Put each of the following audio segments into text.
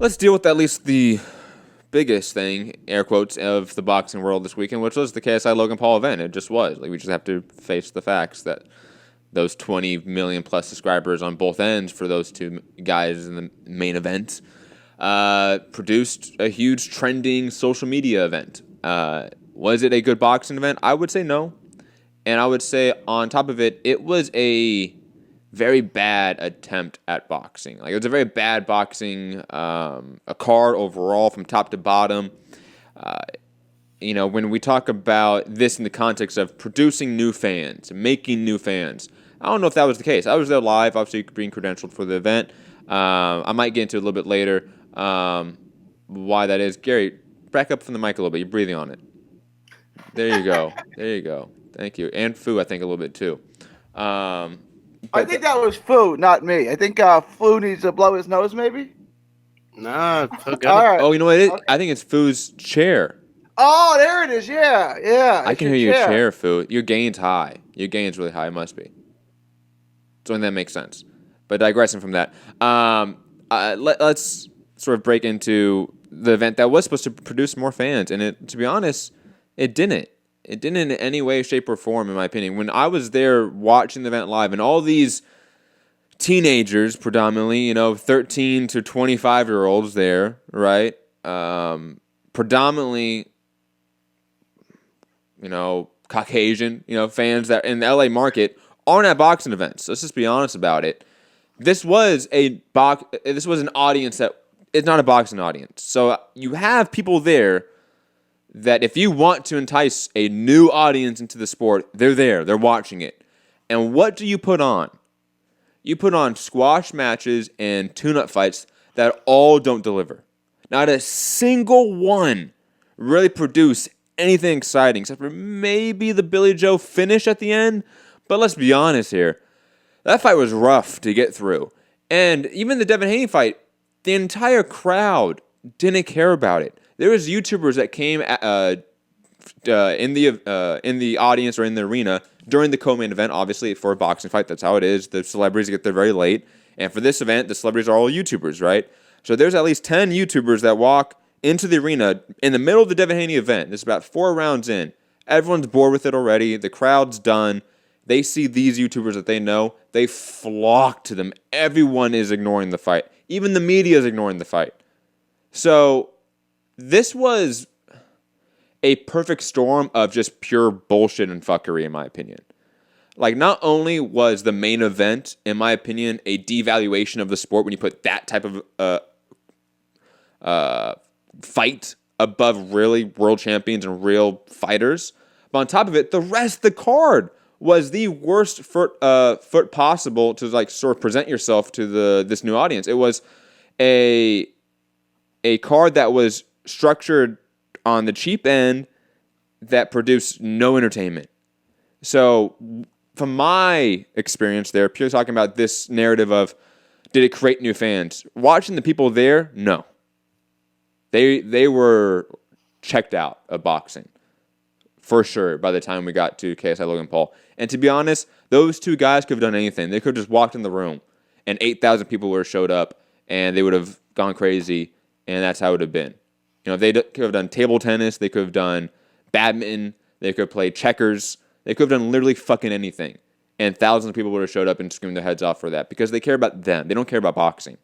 let's deal with at least the biggest thing, air quotes, of the boxing world this weekend, which was the KSI Logan Paul event. It just was. Like, we just have to face the facts that those 20 million plus subscribers on both ends for those two guys in the main event produced a huge trending social media event. Was it a good boxing event? I would say no. And I would say on top of it, it was a very bad attempt at boxing. Like, it was a very bad boxing a card overall from top to bottom. When we talk about this in the context of producing new fans, making new fans, I don't know if that was the case. I was there live, obviously being credentialed for the event. I might get into it a little bit later why that is. Gary, back up from the mic a little bit. You're breathing on it. There you go. There you go. Thank you. And Fu, I think, a little bit too. I think that was Fu, not me. I think Fu needs to blow his nose, maybe? Nah, All right. Oh, you know what it is? Okay. I think it's Fu's chair. Oh, there it is. Yeah. I can hear your chair, Fu. Your gain's high. Your gain's really high. It must be. So that makes sense. But digressing from that, let's sort of break into the event that was supposed to produce more fans. And to be honest, it didn't. It didn't in any way, shape, or form, in my opinion. When I was there watching the event live, and all these teenagers, predominantly, 13 to 25-year-olds there, right? Predominantly, Caucasian, fans that in the LA market aren't at boxing events. Let's just be honest about it. This was an audience that is not a boxing audience. So you have people there that if you want to entice a new audience into the sport, they're there. They're watching it. And what do you put on? You put on squash matches and tune-up fights that all don't deliver. Not a single one really produced anything exciting, except for maybe the Billy Joe finish at the end. But let's be honest here. That fight was rough to get through. And even the Devin Haney fight, the entire crowd didn't care about it. There was YouTubers that came in the audience or in the arena during the co-main event, obviously, for a boxing fight. That's how it is. The celebrities get there very late. And for this event, the celebrities are all YouTubers, right? So there's at least 10 YouTubers that walk into the arena in the middle of the Devin Haney event. This is about 4 rounds in. Everyone's bored with it already. The crowd's done. They see these YouTubers that they know. They flock to them. Everyone is ignoring the fight. Even the media is ignoring the fight. So this was a perfect storm of just pure bullshit and fuckery, in my opinion. Like, not only was the main event, in my opinion, a devaluation of the sport when you put that type of fight above really world champions and real fighters, but on top of it, the rest of the card was the worst foot possible to sort of present yourself to this new audience. It was a card that was structured on the cheap end that produced no entertainment. So from my experience there, purely talking about this narrative of did it create new fans, watching the people there, no. They were checked out of boxing for sure by the time we got to KSI Logan Paul. And to be honest, those two guys could have done anything. They could have just walked in the room and 8,000 people would have showed up and they would have gone crazy, and that's how it would have been. They could have done table tennis. They could have done badminton. They could have played checkers. They could have done literally fucking anything. And thousands of people would have showed up and screamed their heads off for that because they care about them. They don't care about boxing.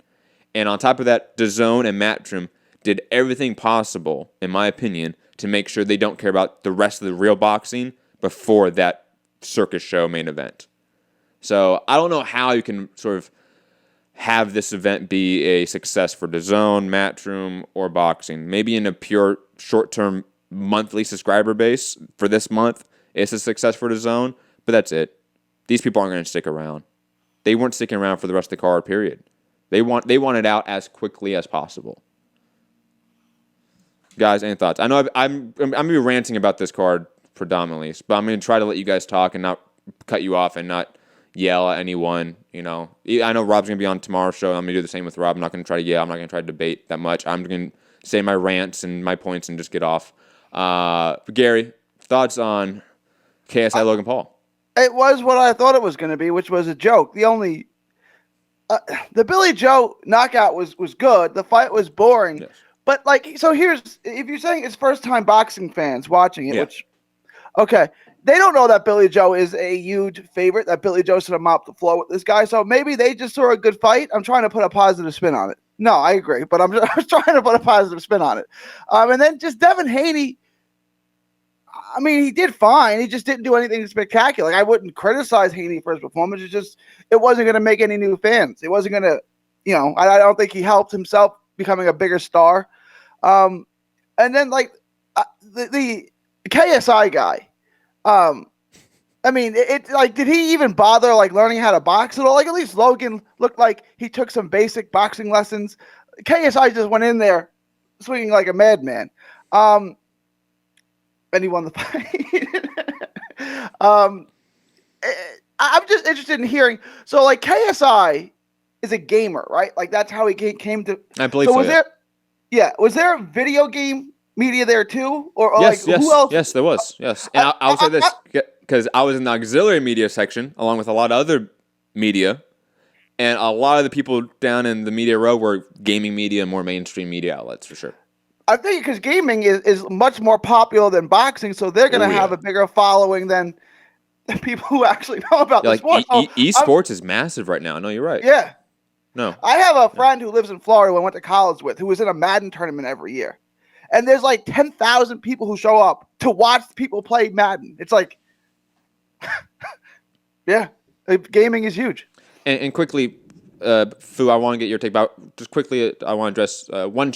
And on top of that, DAZN and Matchroom did everything possible, in my opinion, to make sure they don't care about the rest of the real boxing before that circus show main event. So I don't know how you can sort of have this event be a success for DAZN, Matchroom, or boxing. Maybe in a pure short-term monthly subscriber base for this month, it's a success for DAZN, but that's it. These people aren't going to stick around. They weren't sticking around for the rest of the card, period. They want it out as quickly as possible. Guys, any thoughts? I know I'm going to be ranting about this card predominantly, but I'm going to try to let you guys talk and not cut you off and not yell at anyone. I know Rob's going to be on tomorrow's show. I'm going to do the same with Rob. I'm not going to try to yell. I'm not going to try to debate that much. I'm going to say my rants and my points and just get off. Gary, thoughts on KSI Logan Paul? It was what I thought it was going to be, which was a joke. The only The Billy Joe knockout was good. The fight was boring. Yes. But like, so here's if you're saying it's first time boxing fans watching it, Yeah. which okay, they don't know that Billy Joe is a huge favorite. That Billy Joe's gonna mop the floor with this guy. So maybe they just saw a good fight. I'm trying to put a positive spin on it. No, I agree, but I'm just trying to put a positive spin on it. And then just Devin Haney. I mean, he did fine. He just didn't do anything spectacular. Like, I wouldn't criticize Haney for his performance. It wasn't going to make any new fans. It wasn't going to, I don't think he helped himself becoming a bigger star. And then like the KSI guy. I mean, it like, did he even bother like learning how to box at all? Like, at least Logan looked like he took some basic boxing lessons. KSI just went in there swinging like a madman. And he won the fight. I'm just interested in hearing. So, like, KSI is a gamer, right? Like, that's how he came to. I believe so. Was there? Yeah, was there video game media there too, or Yes, like who else? Yes, there was. Yes, and I'll say this because I was in the auxiliary media section along with a lot of other media, and a lot of the people down in the media row were gaming media and more mainstream media outlets for sure. I think because gaming is much more popular than boxing, so they're going to have a bigger following than people who actually know about the sport. Esports is massive right now. No, you're right. Yeah. No. I have a friend who lives in Florida who I went to college with who was in a Madden tournament every year. And there's like 10,000 people who show up to watch people play Madden. It's like, yeah, gaming is huge. And quickly, Fu, I want to get your take about just quickly. I want to address one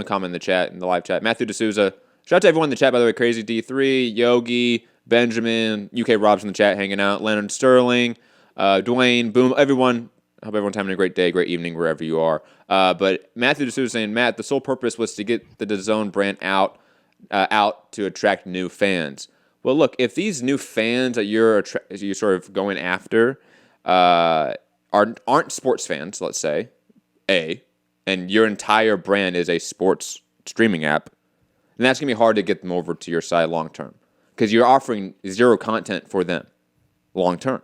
comment in the chat, in the live chat. Matthew D'Souza. Shout out to everyone in the chat, by the way. Crazy D3, Yogi, Benjamin, UK Rob's in the chat hanging out, Leonard Sterling, Dwayne, Boom, everyone. I hope everyone's having a great day, great evening, wherever you are. But Matthew D'Souza saying, Matt, the sole purpose was to get the DAZN brand out to attract new fans. Well, look, if these new fans that you're sort of going after aren't sports fans, let's say, and your entire brand is a sports streaming app, then that's going to be hard to get them over to your side long term because you're offering zero content for them long term.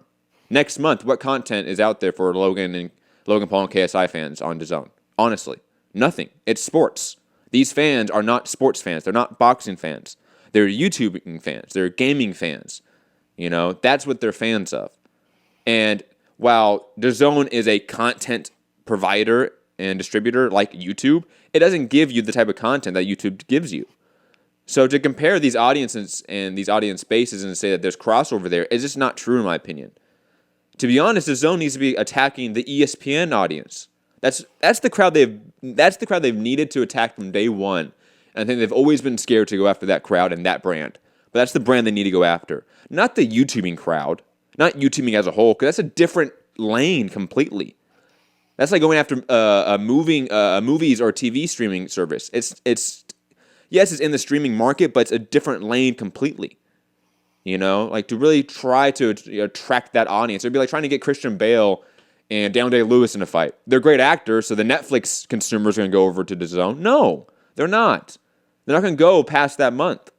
Next month, what content is out there for Logan Paul and KSI fans on DAZN? Honestly, nothing. It's sports. These fans are not sports fans. They're not boxing fans. They're YouTubing fans. They're gaming fans. That's what they're fans of. And while DAZN is a content provider and distributor like YouTube, it doesn't give you the type of content that YouTube gives you. So to compare these audiences and these audience bases and say that there's crossover there is just not true in my opinion. To be honest, DAZN needs to be attacking the ESPN audience. That's the crowd they've needed to attack from day one. And I think they've always been scared to go after that crowd and that brand. But that's the brand they need to go after. Not the YouTubing crowd. Not YouTubing as a whole, because that's a different lane completely. That's like going after a movies or TV streaming service. It's in the streaming market, but it's a different lane completely. Like to really try to attract that audience. It'd be like trying to get Christian Bale and Daniel Day-Lewis in a fight. They're great actors, so the Netflix consumers are going to go over to DAZN. No, they're not. They're not going to go past that month.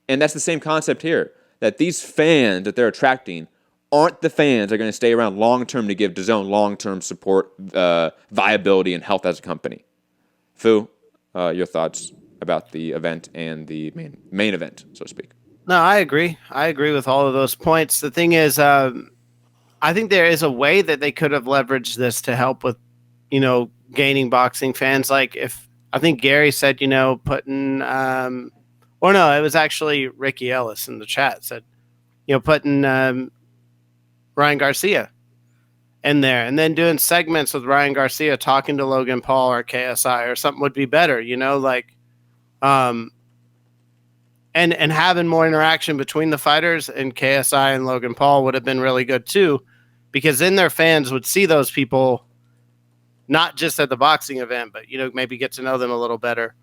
And that's the same concept here, that these fans that they're attracting aren't the fans that are going to stay around long-term to give DAZN long-term support, viability, and health as a company. Fu, your thoughts about the event and the main event, so to speak. No, I agree. I agree with all of those points. The thing is, I think there is a way that they could have leveraged this to help with, gaining boxing fans. Like I think Gary said, putting, or no, it was actually Ricky Ellis in the chat said, putting Ryan Garcia in there and then doing segments with Ryan Garcia talking to Logan Paul or KSI or something would be better, and having more interaction between the fighters and KSI and Logan Paul would have been really good too, because then their fans would see those people not just at the boxing event, but, maybe get to know them a little better.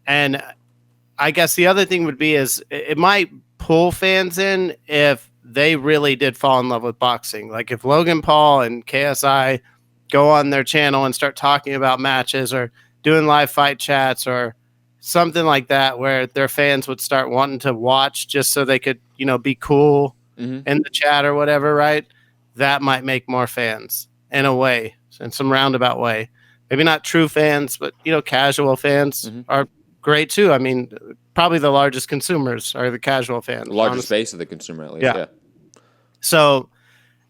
And I guess the other thing would be is it might pull fans in if they really did fall in love with boxing. Like if Logan Paul and KSI go on their channel and start talking about matches or doing live fight chats or something like that, where their fans would start wanting to watch just so they could, be cool in the chat or whatever, right? That might make more fans. in a way, in some roundabout way. Maybe not true fans, but casual fans are great too. I mean, probably the largest consumers are the casual fans. The largest base of the consumer, at least. Yeah. So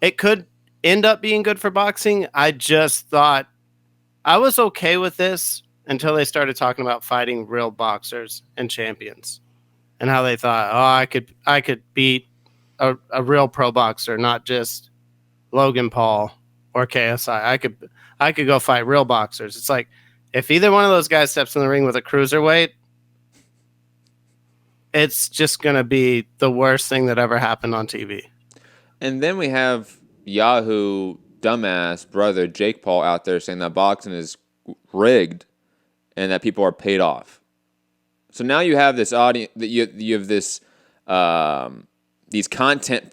it could end up being good for boxing. I just thought I was okay with this until they started talking about fighting real boxers and champions, and how they thought, oh, I could beat a real pro boxer, not just Logan Paul or KSI. I could go fight real boxers. It's like, if either one of those guys steps in the ring with a cruiserweight, it's just going to be the worst thing that ever happened on TV. And then we have Yahoo dumbass brother Jake Paul out there saying that boxing is rigged and that people are paid off. So now you have this audience, that you have this these content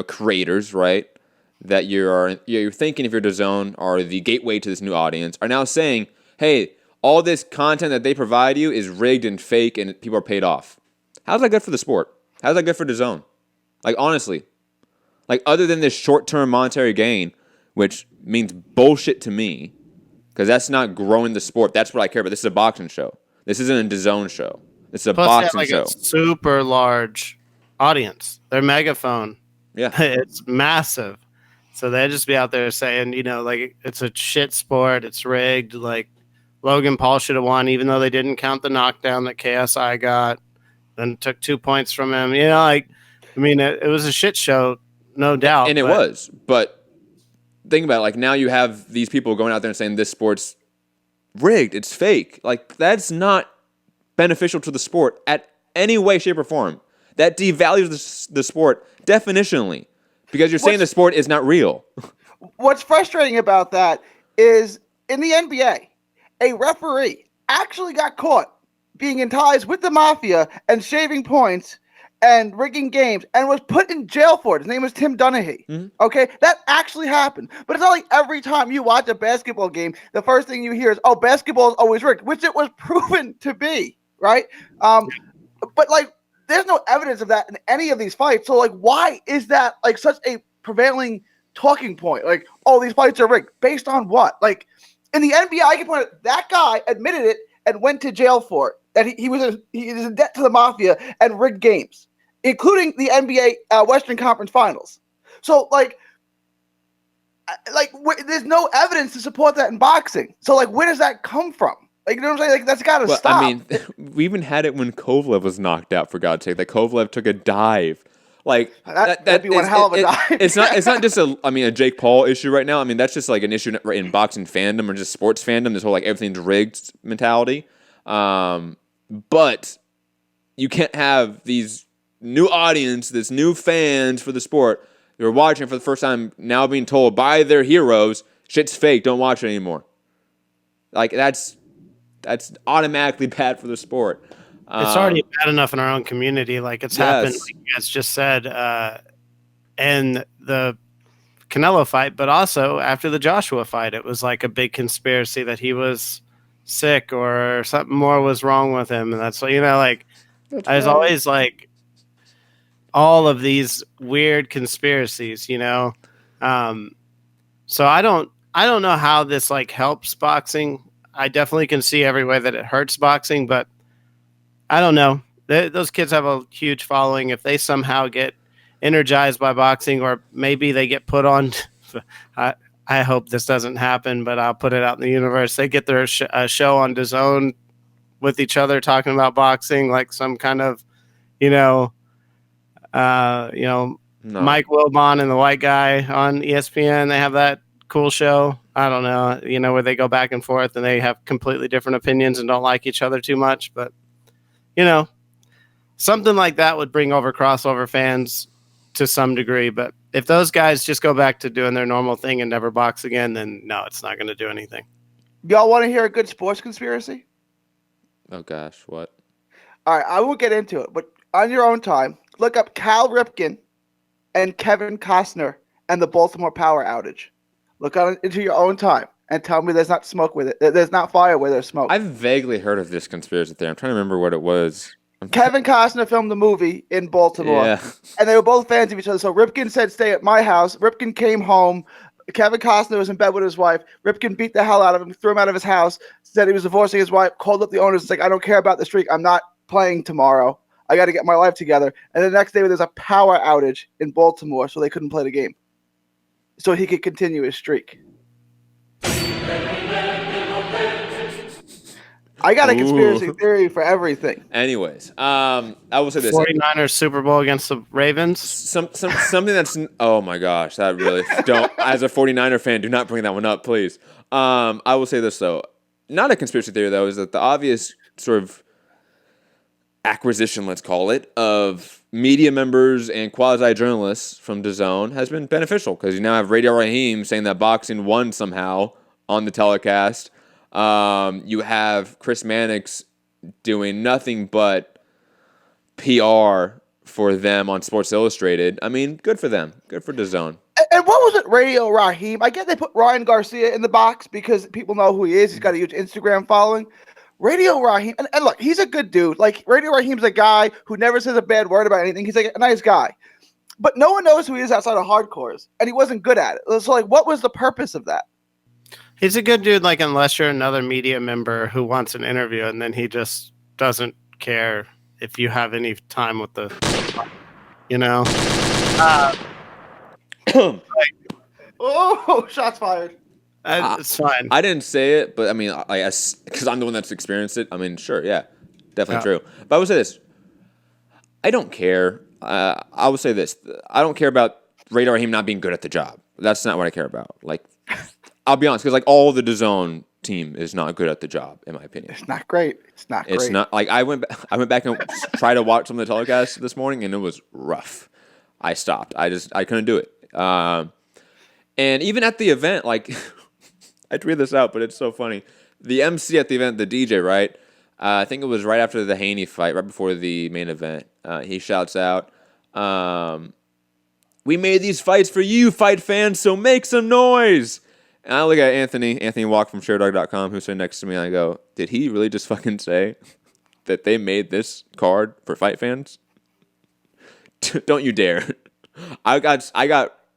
creators, right? That you're thinking, if you're DAZN, are the gateway to this new audience, are now saying, hey, all this content that they provide you is rigged and fake and people are paid off. How's that good for the sport? How's that good for DAZN? Like, honestly. Like, other than this short-term monetary gain, which means bullshit to me, because that's not growing the sport. That's what I care about. This is a boxing show. This isn't a DAZN show. This is a boxing show. A super large audience. Their megaphone. Yeah. It's massive. So they'd just be out there saying, like, it's a shit sport. It's rigged. Like, Logan Paul should have won, even though they didn't count the knockdown that KSI got. Then took 2 points from him. It was a shit show, no doubt. And it was. But think about it. Like, now you have these people going out there and saying this sport's rigged. It's fake. Like, that's not beneficial to the sport at any way, shape, or form. That devalues the sport definitionally. Because you're saying the sport is not real. What's frustrating about that is, in the NBA, a referee actually got caught being in ties with the mafia and shaving points and rigging games and was put in jail for it. His name was Tim Donaghy. Mm-hmm. Okay? That actually happened. But it's not like every time you watch a basketball game, the first thing you hear is, oh, basketball is always rigged, which it was proven to be, right? But, like, there's no evidence of that in any of these fights. So, like, why is that, like, such a prevailing talking point? Like, oh, these fights are rigged. Based on what? Like, in the NBA, I can point out that guy admitted it and went to jail for it. That he was in debt to the mafia and rigged games, including the NBA Western Conference Finals. So, there's no evidence to support that in boxing. So, like, where does that come from? Like, you know what I'm saying? Like, that's got to stop. I mean, we even had it when Kovalev was knocked out, for God's sake. That Kovalev took a dive. Like, that'd be one hell of a dive. It's not just a Jake Paul issue right now. I mean, that's just like an issue in boxing fandom or just sports fandom. This whole like everything's rigged mentality. But you can't have these new audience, this new fans for the sport. They're watching it for the first time now, being told by their heroes, shit's fake. Don't watch it anymore. Like, that's automatically bad for the sport. It's already bad enough in our own community. Like, it's happened, like you guys just said, in the Canelo fight, but also after the Joshua fight. It was like a big conspiracy that he was sick or something more was wrong with him. And that's, there's always, like, all of these weird conspiracies, So I don't know how this, like, helps boxing. I definitely can see every way that it hurts boxing, but I don't know. Those kids have a huge following. If they somehow get energized by boxing, or maybe they get put on, I hope this doesn't happen, but I'll put it out in the universe. They get their show on DAZN with each other talking about boxing, like some kind of, no. Mike Wilbon and the white guy on ESPN. They have that cool show. I don't know, where they go back and forth and they have completely different opinions and don't like each other too much. But, something like that would bring over crossover fans to some degree. But if those guys just go back to doing their normal thing and never box again, then no, it's not going to do anything. Y'all want to hear a good sports conspiracy? Oh, gosh, what? All right, I won't get into it, but on your own time, look up Cal Ripken and Kevin Costner and the Baltimore power outage. Look into your own time and tell me there's not smoke with it. There's not fire where there's smoke. I've vaguely heard of this conspiracy theory. I'm trying to remember what it was. Kevin Costner filmed the movie in Baltimore, and they were both fans of each other. So Ripken said, stay at my house. Ripken came home. Kevin Costner was in bed with his wife. Ripken beat the hell out of him, threw him out of his house, said he was divorcing his wife, called up the owners. It's like, I don't care about the streak. I'm not playing tomorrow. I got to get my life together. And the next day, there's a power outage in Baltimore, so they couldn't play the game. So he could continue his streak. I got a conspiracy theory for everything. Anyways, I will say this: 49ers Super Bowl against the Ravens. Something that's oh my gosh, that really don't. As a 49er fan, do not bring that one up, please. I will say this though, not a conspiracy theory though, is that the obvious sort of acquisition, let's call it, of media members and quasi journalists from DAZN has been beneficial because you now have Radio Raheem saying that boxing won somehow on the telecast. You have Chris Mannix doing nothing but PR for them on Sports Illustrated. I mean, good for them. Good for DAZN. And what was it, Radio Raheem? I get they put Ryan Garcia in the box because people know who he is. He's got a huge Instagram following. Radio Raheem, and look, he's a good dude. Like, Radio Raheem's a guy who never says a bad word about anything. He's like a nice guy. But no one knows who he is outside of hardcores, and he wasn't good at it. So, like, what was the purpose of that? He's a good dude, like, unless you're another media member who wants an interview, and then he just doesn't care if you have any time with the, you know? Oh, shots fired. It's fine. I didn't say it, but I mean, because I'm the one that's experienced it. I mean, sure, yeah, definitely true. But I would say this: I don't care. I would say this: I don't care about Radio Raheem not being good at the job. That's not what I care about. Like, I'll be honest, because like all the DAZN team is not good at the job, in my opinion. It's not great. It's not great. It's not like I went back and tried to watch some of the telecasts this morning, and it was rough. I stopped. I couldn't do it. And even at the event, like. I tweeted this out, but it's so funny. The MC at the event, the DJ, right? I think it was right after the Haney fight, right before the main event. He shouts out, "We made these fights for you, fight fans, so make some noise." And I look at Anthony Walk from ShareDog.com, who's sitting next to me, and I go, did he really just fucking say that they made this card for fight fans? Don't you dare. I got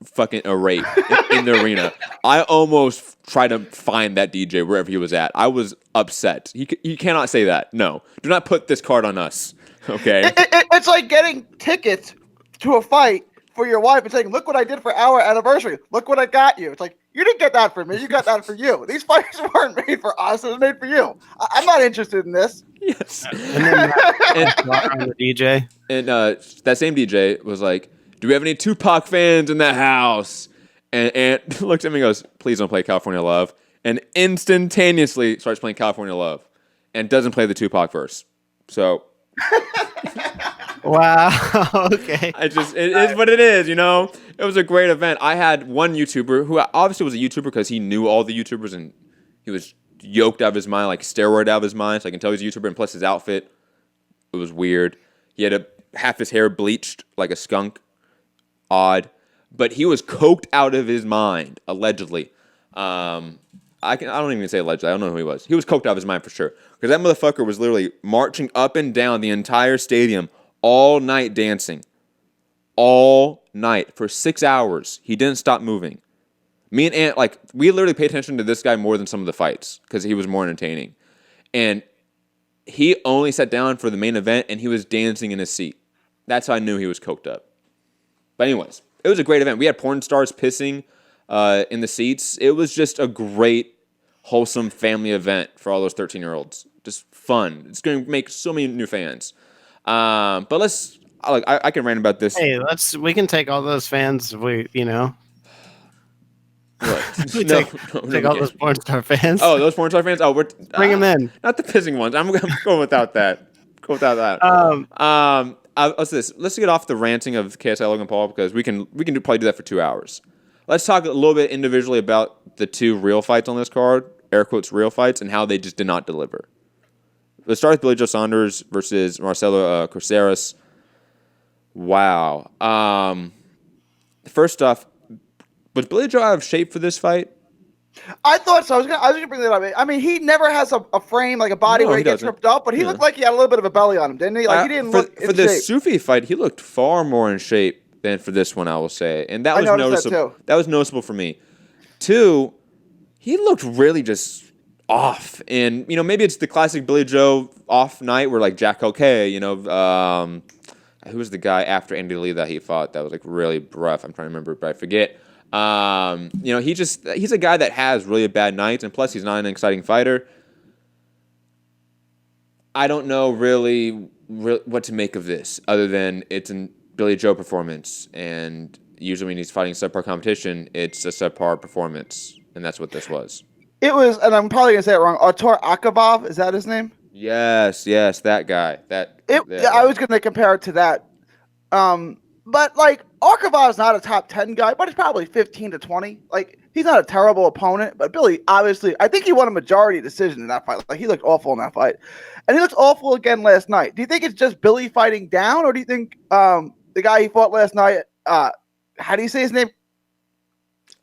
fucking irate in the arena. I almost tried to find that DJ wherever he was at. I was upset. He cannot say that. No. Do not put this card on us. Okay? It's like getting tickets to a fight for your wife and saying, look what I did for our anniversary. Look what I got you. It's like, you didn't get that for me. You got that for you. These fights weren't made for us. It was made for you. I'm not interested in this. Yes. And then the DJ. And that same DJ was like, do we have any Tupac fans in the house? And looks at me and goes, please don't play California Love. And instantaneously starts playing California Love and doesn't play the Tupac verse. So. Wow. Okay. It is what it is, you know? It was a great event. I had one YouTuber who obviously was a YouTuber because he knew all the YouTubers and he was yoked out of his mind, like steroid out of his mind. So I can tell he's a YouTuber. And plus his outfit, it was weird. He had half his hair bleached like a skunk. Odd, but he was coked out of his mind, allegedly. I don't even say allegedly. I don't know who he was. He was coked out of his mind for sure. Because that motherfucker was literally marching up and down the entire stadium all night dancing. All night for 6 hours. He didn't stop moving. Me and Ant, like, we literally paid attention to this guy more than some of the fights because he was more entertaining. And he only sat down for the main event and he was dancing in his seat. That's how I knew he was coked up. But anyways, it was a great event. We had porn stars pissing in the seats. It was just a great, wholesome family event for all those 13-year-olds. Just fun. It's going to make so many new fans. But I can rant about this. Hey, we can take all those fans. What? Take all those porn star fans. Oh, those porn star fans. Oh, bring them in. Not the pissing ones. I'm going without that. Let's get off the ranting of KSI Logan Paul because we can probably do that for 2 hours. Let's talk a little bit individually about the two real fights on this card, air quotes real fights, and how they just did not deliver. Let's start with Billy Joe Saunders versus Marcelo Caceres. Wow. First off, was Billy Joe out of shape for this fight? I thought so. I was gonna bring that up. I mean, he never has a frame, like a body where he gets ripped up, but he looked like he had a little bit of a belly on him, didn't he? Like he didn't look in for the shape. Sufi fight, he looked far more in shape than for this one, I will say. And that was noticeable. That was noticeable for me. 2, he looked really just off. And, maybe it's the classic Billy Joe off night where, like, Jack O'Kay, who was the guy after Andy Lee that he fought that was, like, really rough? I'm trying to remember, but I forget. He's a guy that has really bad nights, and plus he's not an exciting fighter. I don't know really what to make of this, other than it's a Billy Joe performance, and usually when he's fighting subpar competition, it's a subpar performance, and that's what this was. It was, and I'm probably gonna say it wrong. Artur Akabov, is that his name? Yes, that guy. I was gonna compare it to that. But like Akabov is not a top 10 guy, but he's probably 15 to 20. Like he's not a terrible opponent, but Billy obviously, I think he won a majority decision in that fight. Like he looked awful in that fight, and he looked awful again last night. Do you think it's just Billy fighting down, or do you think the guy he fought last night? How do you say his name?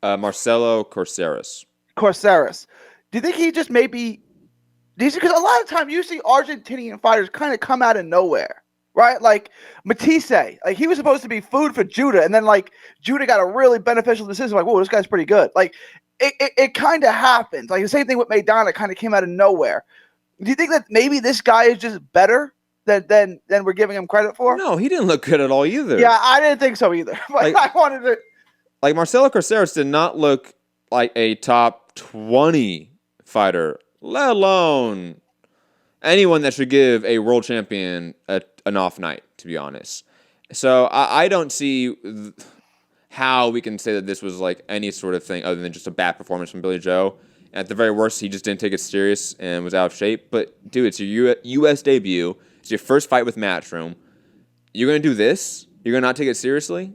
Marcelo Corceras. Corceras. Do you think he just maybe? Because a lot of time you see Argentinian fighters kind of come out of nowhere. Right? Like Matisse, like he was supposed to be food for Judah, and then like Judah got a really beneficial decision. Like, whoa, this guy's pretty good. Like it kind of happened. Like the same thing with Maidana, kind of came out of nowhere. Do you think that maybe this guy is just better than we're giving him credit for? No, he didn't look good at all either. Yeah, I didn't think so either. But I wanted to. Like Marcelo Corceras did not look like a top 20 fighter, let alone anyone that should give a world champion an off night, to be honest. So I don't see how we can say that this was like any sort of thing other than just a bad performance from Billy Joe. At the very worst, he just didn't take it serious and was out of shape. But, dude, it's your U.S. debut. It's your first fight with Matchroom. You're going to do this? You're going to not take it seriously?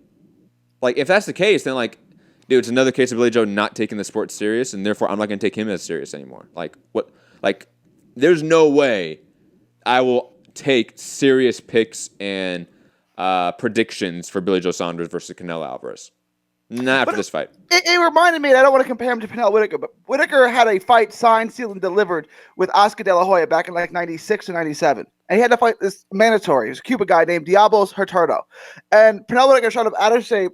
Like, if that's the case, then, like, dude, it's another case of Billy Joe not taking the sport serious, and therefore I'm not going to take him as serious anymore. Like, what? Like, there's no way I will take serious picks and predictions for Billy Joe Saunders versus Canelo Alvarez. Not after this fight. It reminded me, and I don't want to compare him to Pernell Whitaker, but Whitaker had a fight signed, sealed, and delivered with Oscar De La Hoya back in like 96 or 97. And he had to fight this mandatory. He was a Cuban guy named Diablos Hurtado. And Pernell Whitaker showed up out of shape.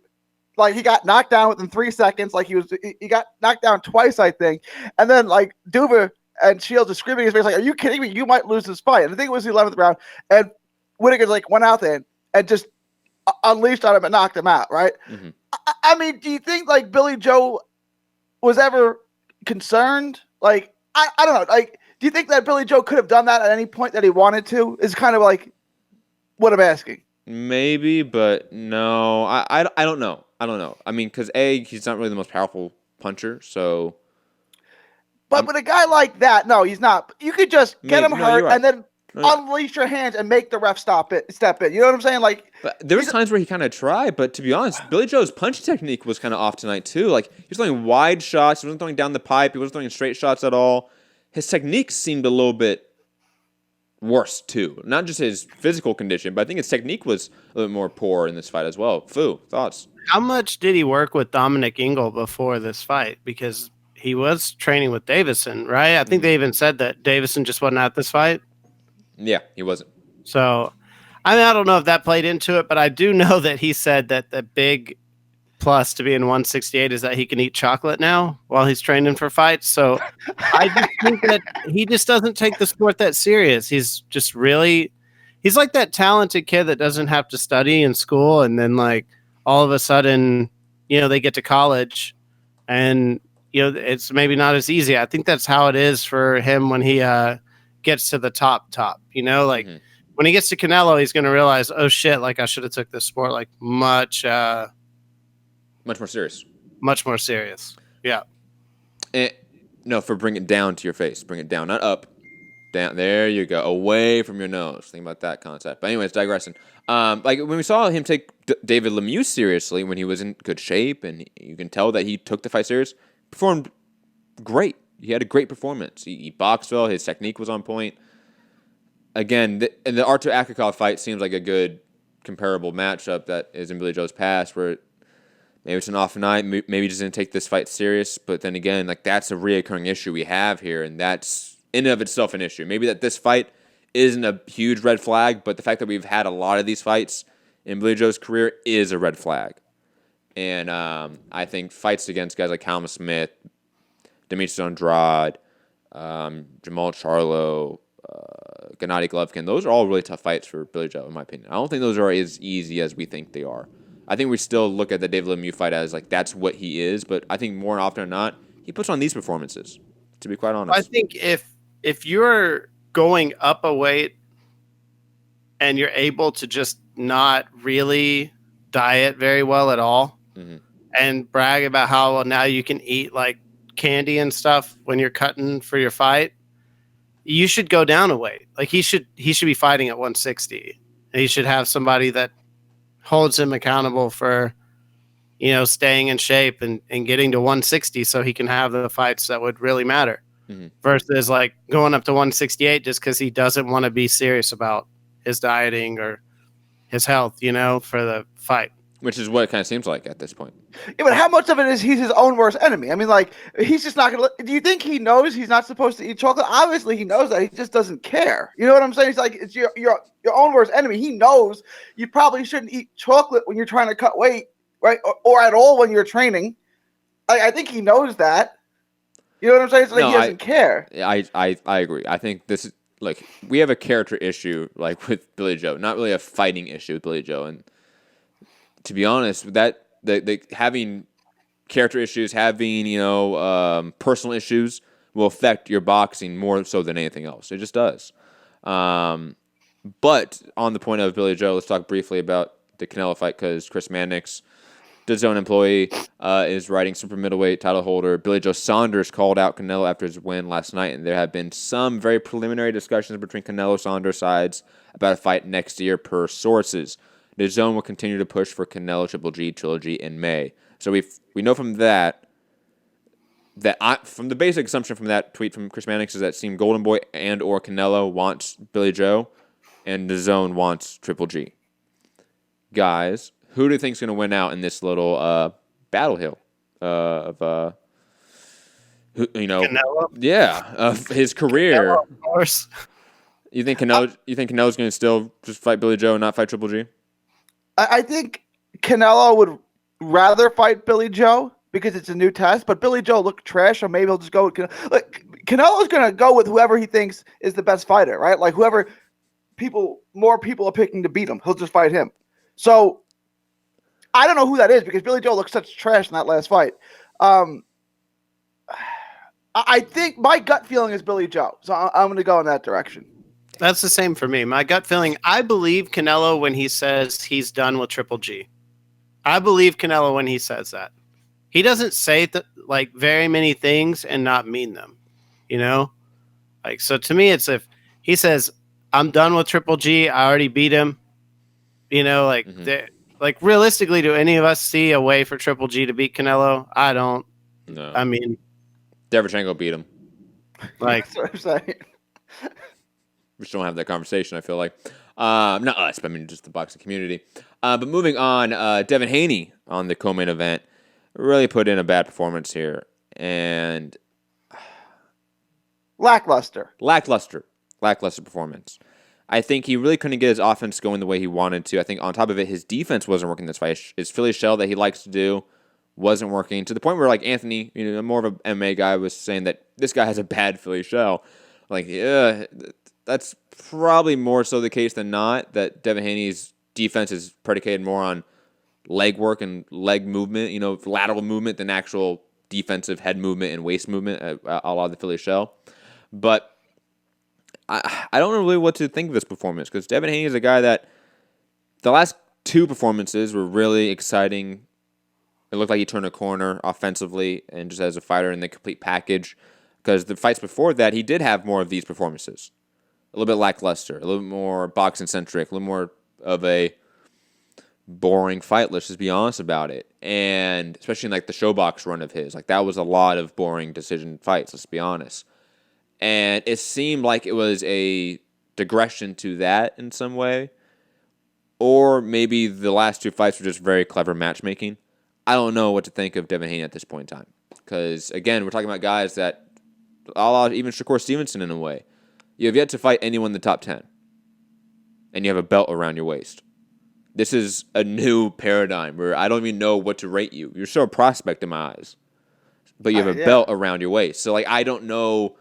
Like he got knocked down within 3 seconds. Like he got knocked down twice, I think. And then like Duva and Shields are screaming in his face, like, "Are you kidding me? You might lose this fight." And I think it was the 11th round. And Whitaker like went out there and just unleashed on him and knocked him out, right? Mm-hmm. I mean, do you think like Billy Joe was ever concerned? Like, I don't know. Like, do you think that Billy Joe could have done that at any point that he wanted to? Is kind of like what I'm asking. Maybe, but no. I don't know. I don't know. I mean, because he's not really the most powerful puncher, so. But with a guy like that, no, he's not. You could just get him hurt right. and then unleash your hands and make the ref step in. You know what I'm saying? Like, but there was times where he kind of tried, but to be honest, Billy Joe's punch technique was kind of off tonight too. Like he was throwing wide shots, he wasn't throwing down the pipe, he wasn't throwing straight shots at all. His technique seemed a little bit worse too. Not just his physical condition, but I think his technique was a little bit more poor in this fight as well. Fu, thoughts? How much did he work with Dominic Ingle before this fight? Because he was training with Davison, right? I think they even said that Davison just wasn't at this fight. Yeah, he wasn't. So, I mean, I don't know if that played into it, but I do know that he said that the big plus to being 168 is that he can eat chocolate now while he's training for fights. So, I just think that he just doesn't take the sport that serious. He's just really, he's like that talented kid that doesn't have to study in school, and then like all of a sudden, they get to college, and it's maybe not as easy. I think that's how it is for him when he gets to the top. Like when he gets to Canelo, he's going to realize, oh shit, like I should have took this sport like much more serious. Much more serious. Yeah. No, for bring it down to your face. Bring it down, not up. Down. There you go. Away from your nose. Think about that concept. But anyways, digressing. Like when we saw him take David Lemieux seriously when he was in good shape, and you can tell that he took the fight serious, performed great. He had a great performance. He boxed well. His technique was on point. Again, the Artur Akakov fight seems like a good comparable matchup that is in Billy Joe's past, where maybe it's an off night, maybe he just didn't take this fight serious. But then again, like that's a reoccurring issue we have here, and that's in and of itself an issue. Maybe that this fight isn't a huge red flag, but the fact that we've had a lot of these fights in Billy Joe's career is a red flag. And I think fights against guys like Callum Smith, Demetrius Andrade, Jamal Charlo, Gennady Golovkin, those are all really tough fights for Billy Joe, in my opinion. I don't think those are as easy as we think they are. I think we still look at the David Lemieux fight as like that's what he is, but I think more often than not, he puts on these performances, to be quite honest. I think if you're going up a weight and you're able to just not really diet very well at all and brag about how well, now you can eat like candy and stuff when you're cutting for your fight, you should go down a weight. Like he should be fighting at 160. And he should have somebody that holds him accountable for, staying in shape and getting to 160 so he can have the fights that would really matter. Versus like going up to 168 just because he doesn't want to be serious about his dieting or his health, for the fight. Which is what it kind of seems like at this point. Yeah, but how much of it is he's his own worst enemy? I mean, like, he's just not going to... Do you think he knows he's not supposed to eat chocolate? Obviously, he knows that. He just doesn't care. You know what I'm saying? It's like, it's your own worst enemy. He knows you probably shouldn't eat chocolate when you're trying to cut weight, right? Or at all when you're training. I think he knows that. You know what I'm saying? It's like he doesn't care. I agree. I think this is, like, we have a character issue, like, with Billy Joe. Not really a fighting issue with Billy Joe. And to be honest, that the having character issues, having personal issues will affect your boxing more so than anything else. It just does. But on the point of Billy Joe, let's talk briefly about the Canelo fight because Chris Mannix, DAZN employee, is writing super middleweight title holder Billy Joe Saunders called out Canelo after his win last night, and there have been some very preliminary discussions between Canelo Saunders sides about a fight next year per sources. DAZN will continue to push for Canelo Triple G trilogy in May. So we know from that from the basic assumption from that tweet from Chris Mannix is that Team Golden Boy and or Canelo wants Billy Joe, and DAZN wants Triple G. Guys, who do you think is going to win out in this little battle hill of Canelo? Yeah, of his career? Canelo, of course. You think Canelo's going to still just fight Billy Joe and not fight Triple G? I think Canelo would rather fight Billy Joe because it's a new test, but Billy Joe looked trash, so maybe he'll just go with Canelo. Like, Canelo's going to go with whoever he thinks is the best fighter, right? Like whoever more people are picking to beat him, he'll just fight him. So I don't know who that is because Billy Joe looked such trash in that last fight. I think my gut feeling is Billy Joe, so I'm going to go in that direction. That's the same for me. My gut feeling, I believe Canelo when he says he's done with Triple G. I believe Canelo when he says that. He doesn't say like very many things and not mean them, Like, so to me, it's if he says, I'm done with Triple G, I already beat him, like realistically, do any of us see a way for Triple G to beat Canelo? I don't. No. I mean, Derevchenko beat him. Like, That's what I'm saying. We just don't have that conversation, I feel like. Not us, but I mean just the boxing community. But moving on, Devin Haney on the co-main event really put in a bad performance here. And Lackluster performance. I think he really couldn't get his offense going the way he wanted to. I think on top of it, his defense wasn't working this fight. His Philly shell that he likes to do wasn't working to the point where, like, Anthony, more of an MMA guy, was saying that this guy has a bad Philly shell. Like, yeah, that's probably more so the case than not, that Devin Haney's defense is predicated more on leg work and leg movement, lateral movement than actual defensive head movement and waist movement, a la the Philly shell. But I don't know really what to think of this performance because Devin Haney is a guy that the last two performances were really exciting. It looked like he turned a corner offensively and just as a fighter in the complete package because the fights before that, he did have more of these performances. A little bit lackluster, a little bit more boxing-centric, a little more of a boring fight, let's just be honest about it. And especially in like the Showbox run of his, like that was a lot of boring decision fights, let's be honest. And it seemed like it was a digression to that in some way. Or maybe the last two fights were just very clever matchmaking. I don't know what to think of Devin Haney at this point in time. Because, again, we're talking about guys that, even Shakur Stevenson in a way, you have yet to fight anyone in the top 10. And you have a belt around your waist. this is a new paradigm where I don't even know what to rate you. You're still a prospect in my eyes, but you have a belt around your waist. So, like, I don't know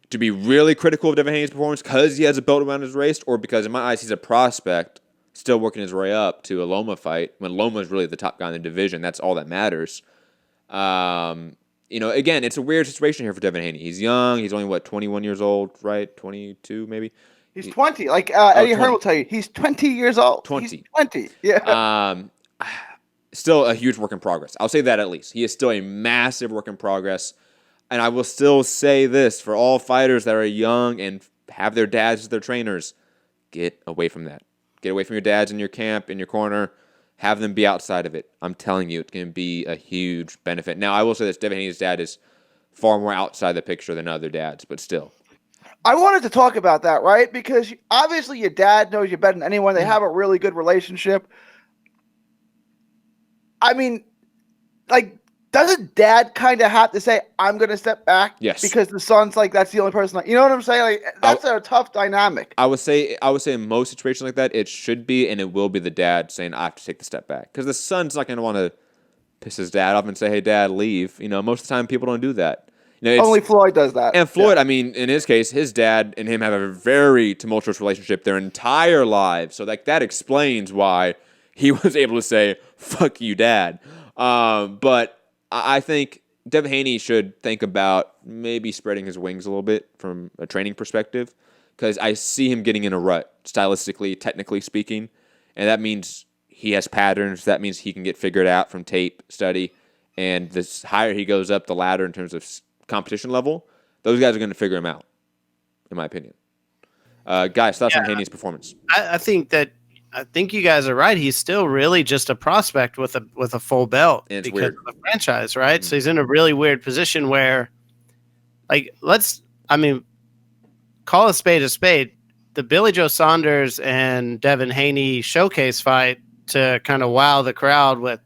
to be really critical of Devin Haney's performance because he has a belt around his waist, or because in my eyes he's a prospect still working his way up to a Loma fight when Loma is really the top guy in the division. That's all that matters. Again, it's a weird situation here for Devin Haney. He's young. He's only, 21 years old, right? 22 maybe? He's 20. Like Eddie Hearn will tell you, he's 20 years old. 20. He's 20. Yeah. Still a huge work in progress. I'll say that at least. He is still a massive work in progress. And I will still say this for all fighters that are young and have their dads as their trainers, get away from that. Get away from your dads in your camp, in your corner. Have them be outside of it. I'm telling you, it's going to be a huge benefit. Now, I will say this. Devin Haney's dad is far more outside the picture than other dads, but still. I wanted to talk about that, right? Because obviously your dad knows you better than anyone. They have a really good relationship. I mean, like, doesn't dad kind of have to say, I'm going to step back? Yes. Because the son's like, that's the only person. You know what I'm saying? Like, that's a tough dynamic. I would say in most situations like that, it should be and it will be the dad saying, I have to take the step back. Because the son's not going to want to piss his dad off and say, hey, dad, leave. Most of the time people don't do that. Only Floyd does that. And Floyd, I mean, in his case, his dad and him have a very tumultuous relationship their entire lives. So that explains why he was able to say, fuck you, dad. But I think Devin Haney should think about maybe spreading his wings a little bit from a training perspective, because I see him getting in a rut, stylistically, technically speaking, and that means he has patterns. That means he can get figured out from tape, study, and the higher he goes up the ladder in terms of competition level, those guys are going to figure him out, in my opinion. Guys, thoughts on Haney's performance? I think you guys are right. He's still really just a prospect with a full belt because weird. of the franchise, right? Mm-hmm. So he's in a really weird position where, like, call a spade a spade. The Billy Joe Saunders and Devin Haney showcase fight to kind of wow the crowd with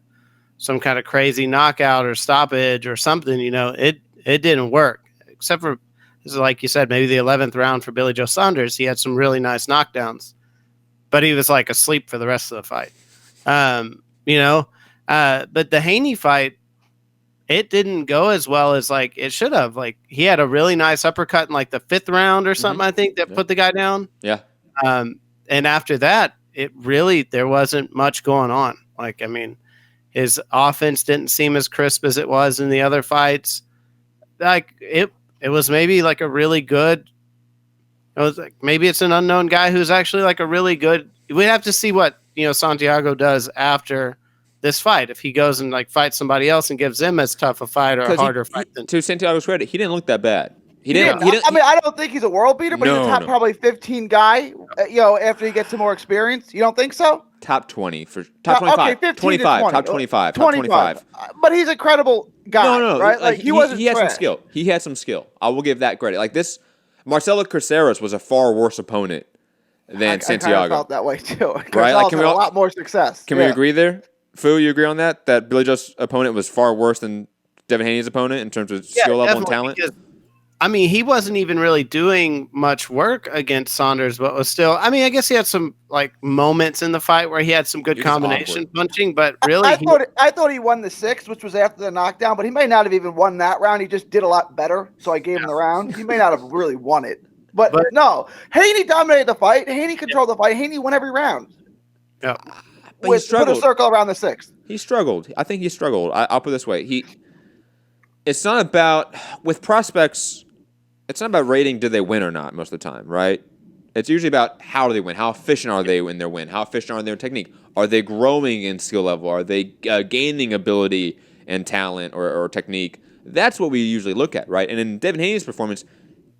some kind of crazy knockout or stoppage or something, it didn't work. Except for, like you said, maybe the 11th round for Billy Joe Saunders. He had some really nice knockdowns. But he was like asleep for the rest of the fight, But the Haney fight, it didn't go as well as like it should have. Like he had a really nice uppercut in like the 5th round or something. I think that put the guy down. Yeah. And after that, there wasn't much going on. Like, I mean, his offense didn't seem as crisp as it was in the other fights. Like it was maybe like a really good. It was like maybe it's an unknown guy who's actually like a really good. We'd have to see what Santiago does after this fight. If he goes and like fights somebody else and gives them as tough a fight or a harder fight than. To Santiago's credit, he didn't look that bad. He didn't. I don't think he's a world beater, but he's a top probably 15 guy. After he gets some more experience, you don't think so? Top 20 for top 25. Okay, 25. Top 25. Top 25. But he's a credible guy. No. Right? Like he wasn't. He had some skill. He had some skill. I will give that credit. Like this. Marcelo Caceres was a far worse opponent than Santiago. I kind of felt that way too. Right? Like, had a lot more success. Can we agree there? Fu, you agree on that? That Billy Joe's opponent was far worse than Devin Haney's opponent in terms of skill level and talent? Because, he wasn't even really doing much work against Saunders, but was still. I guess he had some like moments in the fight where he had some good combination punching, but really, I thought he won the 6th, which was after the knockdown, but he may not have even won that round. He just did a lot better, so I gave him the round. He may not have really won it, but no, Haney dominated the fight. Haney controlled the fight. Haney won every round. Yeah, but he struggled. Put a circle around the 6th. He struggled. I think he struggled. I'll put it this way: it's not about with prospects. It's not about rating did they win or not most of the time, right? It's usually about how do they win, how efficient are they in their win, how efficient are they in their technique, are they growing in skill level, are they gaining ability and talent or technique. That's what we usually look at, right? And in Devin Haney's performance,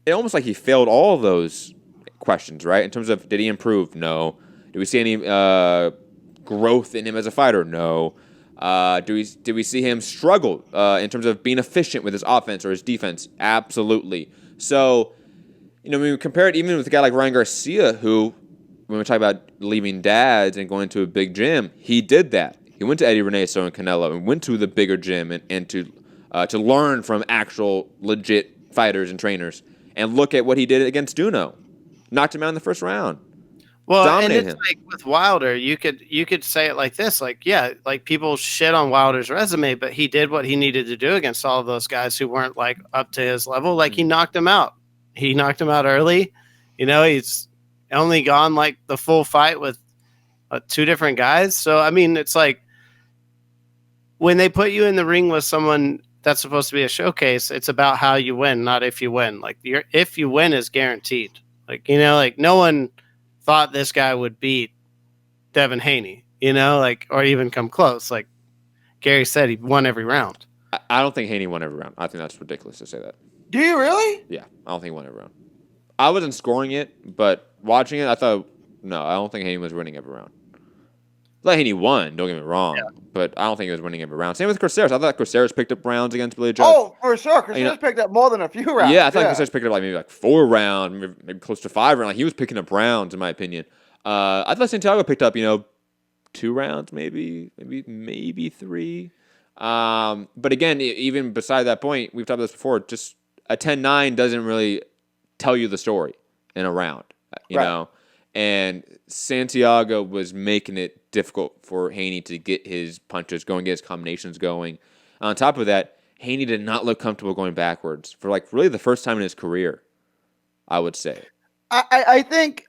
it almost like he failed all of those questions, right? In terms of did he improve? No. Do we see any growth in him as a fighter? No. Did we see him struggle in terms of being efficient with his offense or his defense? Absolutely. So, when we compare it even with a guy like Ryan Garcia, who, when we talk about leaving dads and going to a big gym, he did that. He went to Eddie Reneso and Canelo and went to the bigger gym and to learn from actual legit fighters and trainers and look at what he did against Duno. Knocked him out in the first round. Well, and dominated it's him. like with Wilder, you could say it like this, like, yeah, like people shit on Wilder's resume, but he did what he needed to do against all of those guys who weren't like up to his level. Like he knocked him out. He knocked him out early. He's only gone like the full fight with 2 different guys. So I mean, it's like when they put you in the ring with someone that's supposed to be a showcase, it's about how you win, not if you win. Like if you win is guaranteed. Like like no one thought this guy would beat Devin Haney, or even come close. Like Gary said, he won every round. I don't think Haney won every round. I think that's ridiculous to say that. Do you really? Yeah, I don't think he won every round. I wasn't scoring it, but watching it, I thought, no, I don't think Haney was winning every round. Like Haney won, don't get me wrong, but I don't think he was winning every round. Same with Cruceres. I thought Cruceres picked up rounds against Billy Joe. Oh, for sure. Cruceres picked up more than a few rounds. Yeah, I thought Cruceres picked up maybe 4 rounds, maybe close to 5 rounds. Like he was picking up rounds, in my opinion. I thought Santiago picked up, 2 rounds, maybe 3. But again, even beside that point, we've talked about this before. Just a 10-9 doesn't really tell you the story in a round, you know. And Santiago was making it difficult for Haney to get his punches going, get his combinations going. On top of that, Haney did not look comfortable going backwards for really the first time in his career, I would say. I think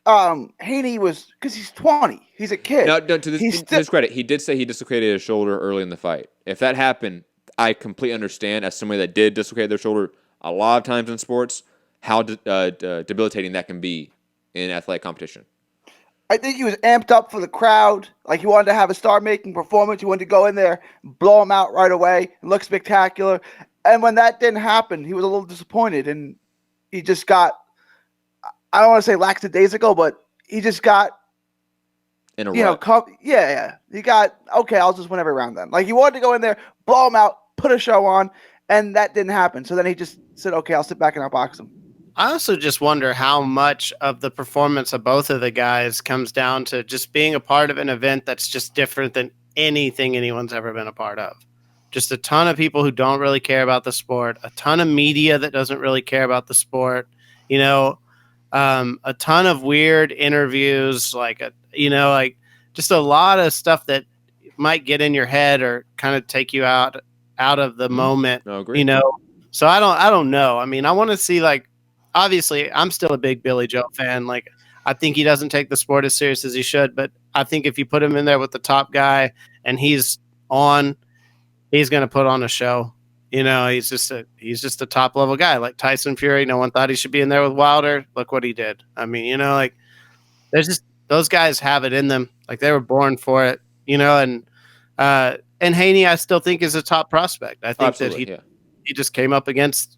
Haney was, because he's 20. He's a kid. No, to his credit, he did say he dislocated his shoulder early in the fight. If that happened, I completely understand, as somebody that did dislocate their shoulder a lot of times in sports, how debilitating that can be in athletic competition. I think he was amped up for the crowd. Like he wanted to have a star-making performance. He wanted to go in there, blow him out right away, and look spectacular. And when that didn't happen, he was a little disappointed, and he just got, I don't want to say lackadaisical, but he just got, in a rut. He got, okay, I'll just win every round then. Like he wanted to go in there, blow him out, put a show on, and that didn't happen. So then he just said, okay, I'll sit back and outbox him. I also just wonder how much of the performance of both of the guys comes down to just being a part of an event that's just different than anything anyone's ever been a part of. Just a ton of people who don't really care about the sport, a ton of media that doesn't really care about the sport, a ton of weird interviews, just a lot of stuff that might get in your head or kind of take you out of the moment. No, agree. So I don't know. I mean, I want to see obviously, I'm still a big Billy Joe fan. Like, I think he doesn't take the sport as serious as he should, but I think if you put him in there with the top guy and he's going to put on a show. He's just a top level guy like Tyson Fury. No one thought he should be in there with Wilder. Look what he did. I mean, there's just, those guys have it in them. Like they were born for it, and Haney, I still think is a top prospect. I think that he just came up against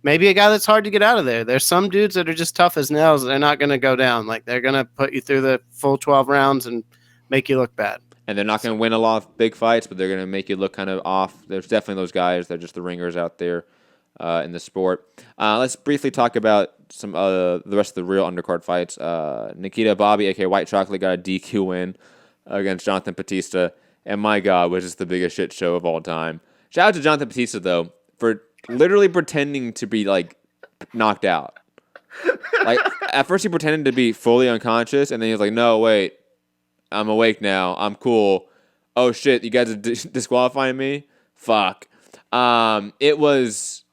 maybe a guy that's hard to get out of there. There's some dudes that are just tough as nails. They're not going to go down. Like they're going to put you through the full 12 rounds and make you look bad. And they're not going to win a lot of big fights, but they're going to make you look kind of off. There's definitely those guys. They're just the ringers out there in the sport. Let's briefly talk about some the rest of the real undercard fights. Nikita Bobby, a.k.a. White Chocolate, got a DQ win against Jonathan Batista. And my God, was this the biggest shit show of all time. Shout out to Jonathan Batista, though, for literally pretending to be, knocked out. At first he pretended to be fully unconscious, and then he was like, no, wait. I'm awake now. I'm cool. Oh, shit. You guys are disqualifying me? Fuck. It was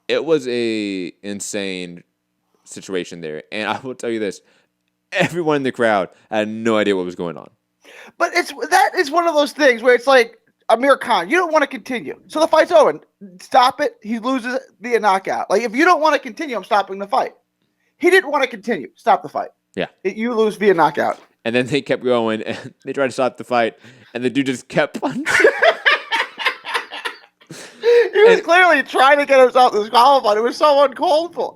a insane situation there. And I will tell you this. Everyone in the crowd had no idea what was going on. But that is one of those things where it's like Amir Khan. You don't want to continue. So the fight's over. Stop it. He loses via knockout. Like, if you don't want to continue, I'm stopping the fight. He didn't want to continue. Stop the fight. Yeah. You lose via knockout. And then they kept going, and they tried to stop the fight, and the dude just kept punching. He was clearly trying to get himself disqualified. It was so uncalled for.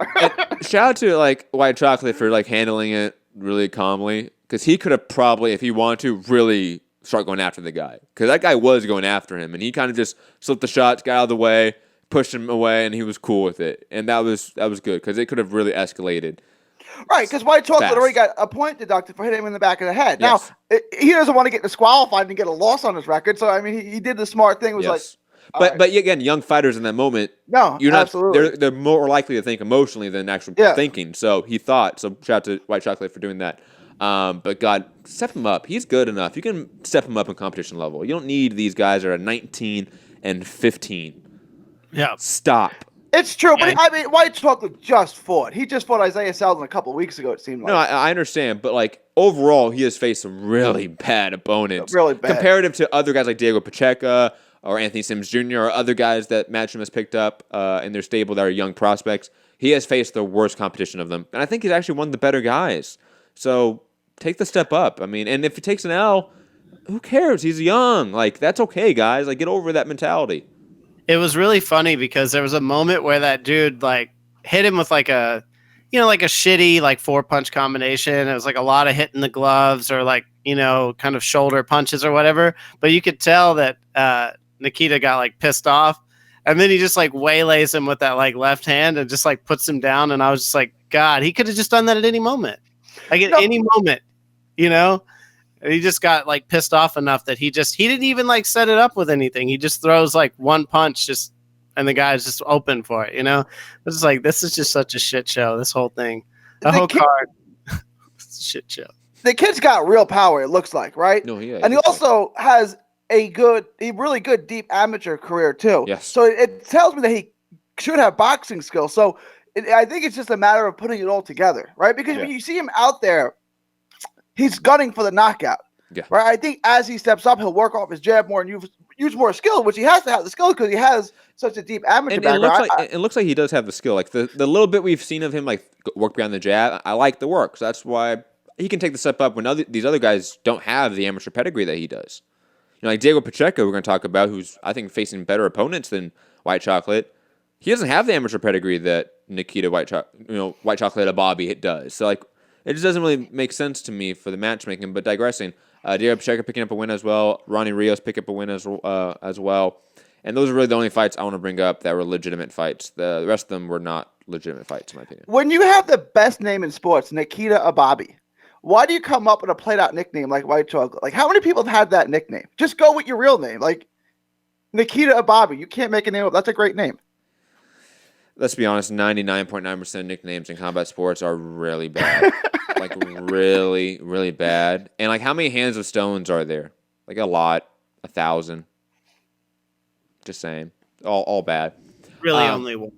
Shout out to White Chocolate for handling it really calmly, because he could have probably, if he wanted to, really start going after the guy, because that guy was going after him, and he kind of just slipped the shots, got out of the way, pushed him away, and he was cool with it, and that was good, because it could have really escalated. Right, because White Chocolate already got a point deducted for hitting him in the back of the head. Yes. Now, he doesn't want to get disqualified and get a loss on his record, so, I mean, he did the smart thing. It was But again, young fighters in that moment, absolutely. They're more likely to think emotionally than actually thinking. So he thought. So shout out to White Chocolate for doing that. But God, step him up. He's good enough. You can step him up in competition level. You don't need these guys that are 19 and 15. Yeah. Stop. It's true, Yeah. but I mean, White Chocolate just fought. He just fought Isaiah Seldon a couple of weeks ago, it seemed like. No, I understand, but like overall, he has faced some really bad opponents. Really bad. Comparative to other guys like Diego Pacheco or Anthony Sims Jr. or other guys that Matchroom has picked up in their stable that are young prospects. He has faced the worst competition of them, and I think he's actually one of the better guys. So take the step up. I mean, and if he takes an L, who cares? He's young. Like, that's okay, guys. Like, get over that mentality. It was really funny because there was a moment where that dude like hit him with like a, like a shitty like 4-punch combination. It was like a lot of hitting the gloves or like, kind of shoulder punches or whatever. But you could tell that Nikita got like pissed off. And then he just like waylays him with that like left hand and just like puts him down. And I was just like, God, he could have just done that at any moment. Like at any moment, And he just got like pissed off enough that he didn't even like set it up with anything. He just throws like one punch and the guy's just open for it, It's just like, this is just such a shit show. This whole thing, the whole card, it's a shit show. The kid's got real power, it looks like, right? No, yeah. And he also has a really good deep amateur career too. Yes. So it tells me that he should have boxing skills. So I think it's just a matter of putting it all together, right? Because when you see him out there, he's gunning for the knockout. Yeah. Right. I think as he steps up, he'll work off his jab more and use more skill, which he has to have the skill because he has such a deep amateur background. It looks like he does have the skill. Like the little bit we've seen of him, like work behind the jab, I like the work. So that's why he can take the step up when these other guys don't have the amateur pedigree that he does. Like Diego Pacheco, we're going to talk about, who's I think facing better opponents than White Chocolate. He doesn't have the amateur pedigree that Nikita White Chocolate Bobby does. So like, it just doesn't really make sense to me for the matchmaking. But digressing, Diego Pacheco picking up a win as well. Ronnie Rios picking up a win as well. And those are really the only fights I want to bring up that were legitimate fights. The rest of them were not legitimate fights, in my opinion. When you have the best name in sports, Nikita Ababi, why do you come up with a played-out nickname like White Chocolate? Like, how many people have had that nickname? Just go with your real name. Like, Nikita Ababi. You can't make a name up. That's a great name. Let's be honest, 99.9% of nicknames in combat sports are really bad. Like, really, really bad. And, like, how many Hands of Stones are there? Like, a lot. 1,000. Just saying. All bad. Really only one.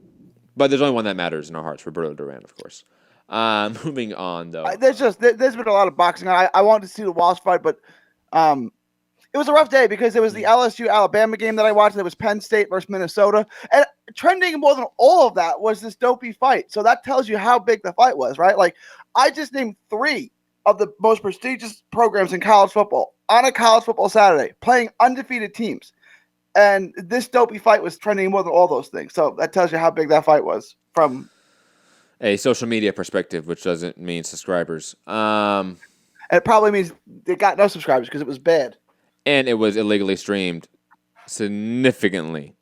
But there's only one that matters in our hearts, Roberto Duran, of course. Moving on, though. There's been a lot of boxing. I wanted to see the Walsh fight, but it was a rough day because it was the LSU Alabama game that I watched. There was Penn State versus Minnesota, and trending more than all of that was this dopey fight. So that tells you how big the fight was, right? Like, I just named 3 of the most prestigious programs in college football on a college football Saturday, playing undefeated teams, and this dopey fight was trending more than all those things. So that tells you how big that fight was from a social media perspective, which doesn't mean subscribers. And it probably means they got no subscribers because it was bad. And it was illegally streamed significantly.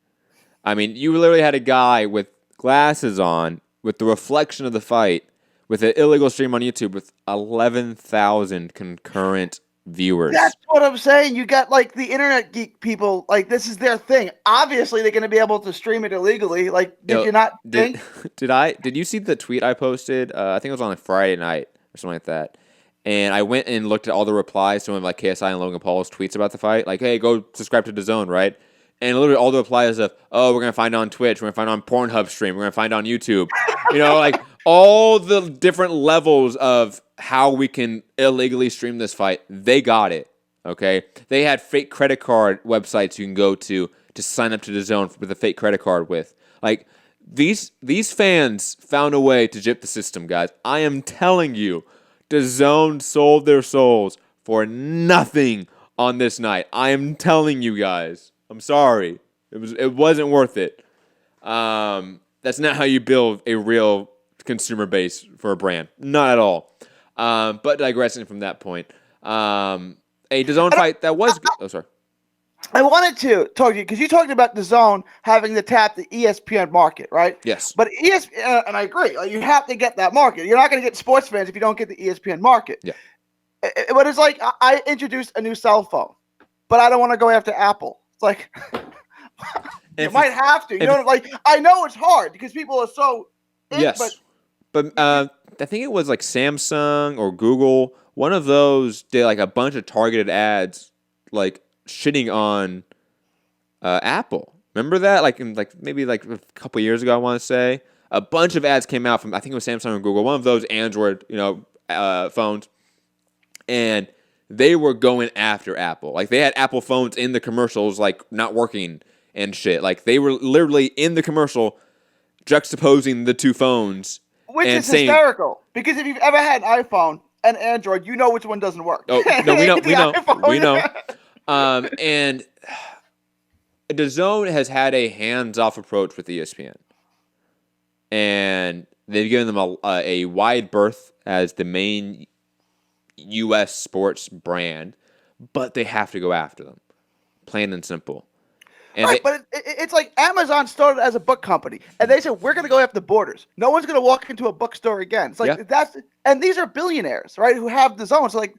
I mean, you literally had a guy with glasses on, with the reflection of the fight, with an illegal stream on YouTube with 11,000 concurrent viewers. That's what I'm saying. You got like the internet geek people, like this is their thing. Obviously, they're going to be able to stream it illegally. Like, did you not think? Did you see the tweet I posted? I think it was on a Friday night or something like that. And I went and looked at all the replies to one of like KSI and Logan Paul's tweets about the fight. Like, hey, go subscribe to DAZN, right? And literally all the replies of, oh, we're going to find it on Twitch. We're going to find it on Pornhub stream. We're going to find it on YouTube. Like all the different levels of how we can illegally stream this fight. They got it, okay? They had fake credit card websites you can go to sign up to DAZN with a fake credit card with. Like, these fans found a way to gyp the system, guys. I am telling you. DAZN sold their souls for nothing on this night. I am telling you guys. I'm sorry. It wasn't worth it. That's not how you build a real consumer base for a brand. Not at all. But digressing from that point, a DAZN fight that was good. Oh, sorry. I wanted to talk to you because you talked about DAZN having to tap the ESPN market, right? Yes. But ESPN, and I agree, like, you have to get that market. You're not going to get sports fans if you don't get the ESPN market. Yeah. But it's like I introduced a new cell phone, but I don't want to go after Apple. It's like you might have to. You know, like I know it's hard because people are so. Yes. But I think it was like Samsung or Google one of those did like a bunch of targeted ads, like shitting on Apple. Remember that? Like in maybe a couple years ago, I want to say a bunch of ads came out from I think it was Samsung and Google, one of those Android phones, and they were going after Apple. Like they had Apple phones in the commercials, like not working and shit. Like they were literally in the commercial juxtaposing the two phones. Which and is saying, hysterical. Because if you've ever had an iPhone and Android, you know which one doesn't work. Oh, no, we know. iPhone. We know. And DAZN has had a hands-off approach with ESPN. And they've given them a wide berth as the main U.S. sports brand, but they have to go after them, plain and simple. And right, but it's like Amazon started as a book company, and they said we're going to go after the borders. No one's going to walk into a bookstore again. It's like and these are billionaires, right, who have DAZN. So like,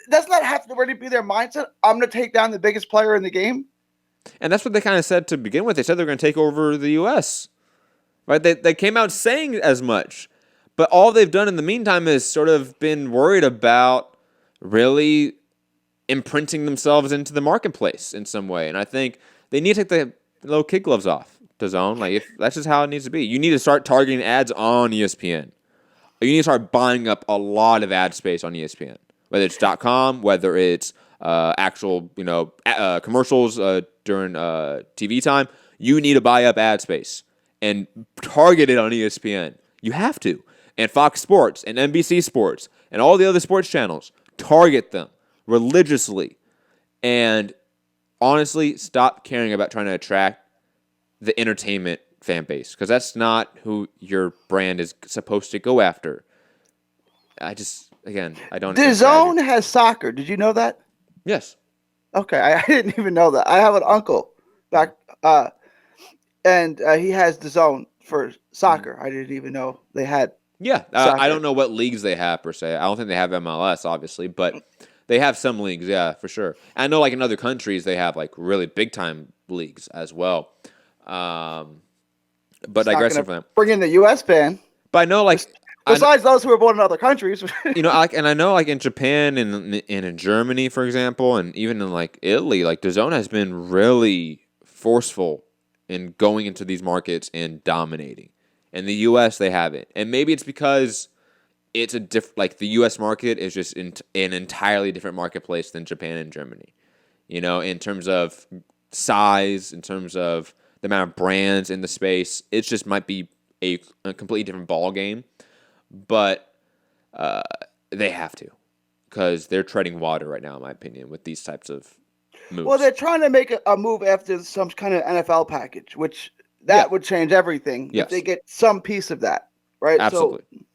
doesn't that have to already be their mindset? I'm going to take down the biggest player in the game. And that's what they kind of said to begin with. They said they're going to take over the U.S. Right? They came out saying as much. But all they've done in the meantime is sort of been worried about really imprinting themselves into the marketplace in some way. And I think they need to take the little kid gloves off DAZN. Like, if that's just how it needs to be. You need to start targeting ads on ESPN. You need to start buying up a lot of ad space on ESPN. Whether it's .com, whether it's actual commercials during TV time, you need to buy up ad space and target it on ESPN. You have to. And Fox Sports and NBC Sports and all the other sports channels, target them religiously. And honestly, stop caring about trying to attract the entertainment fan base, because that's not who your brand is supposed to go after. I don't. DAZN has soccer. Did you know that? Yes. Okay, I didn't even know that. I have an uncle back, and he has DAZN for soccer. I didn't even know they had. Yeah, I don't know what leagues they have per se. I don't think they have MLS, obviously, but they have some leagues, yeah, for sure. I know, like in other countries, they have like really big time leagues as well. But digressing from that, bring in the U.S. fan. But I know, like, besides those who are born in other countries, and I know, like in Japan and in Germany, for example, and even in like Italy, like DAZN has been really forceful in going into these markets and dominating. In the U.S., they haven't, and maybe it's because it's the U.S. market is just an entirely different marketplace than Japan and Germany. In terms of size, in terms of the amount of brands in the space, it just might be a completely different ball game. But they have to, because they're treading water right now, in my opinion, with these types of moves. Well, they're trying to make a move after some kind of NFL package, which would change everything if they get some piece of that, right? Absolutely.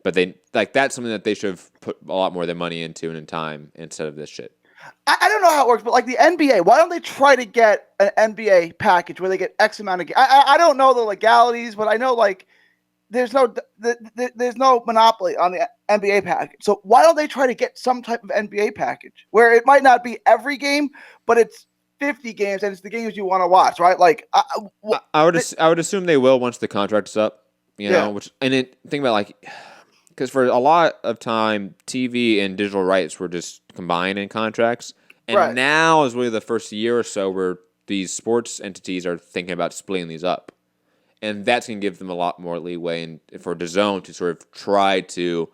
But that's something that they should have put a lot more of their money into and in time instead of this shit. I don't know how it works, but like the NBA, why don't they try to get an NBA package where they get X amount of? I don't know the legalities, but I know like there's no monopoly on the NBA package. So why don't they try to get some type of NBA package where it might not be every game, but it's 50 games and it's the games you want to watch, right? Like I would assume they will once the contract is up, think about like. Because for a lot of time, TV and digital rights were just combined in contracts. And now is really the first year or so where these sports entities are thinking about splitting these up. And that's going to give them a lot more leeway and for DAZN to sort of try to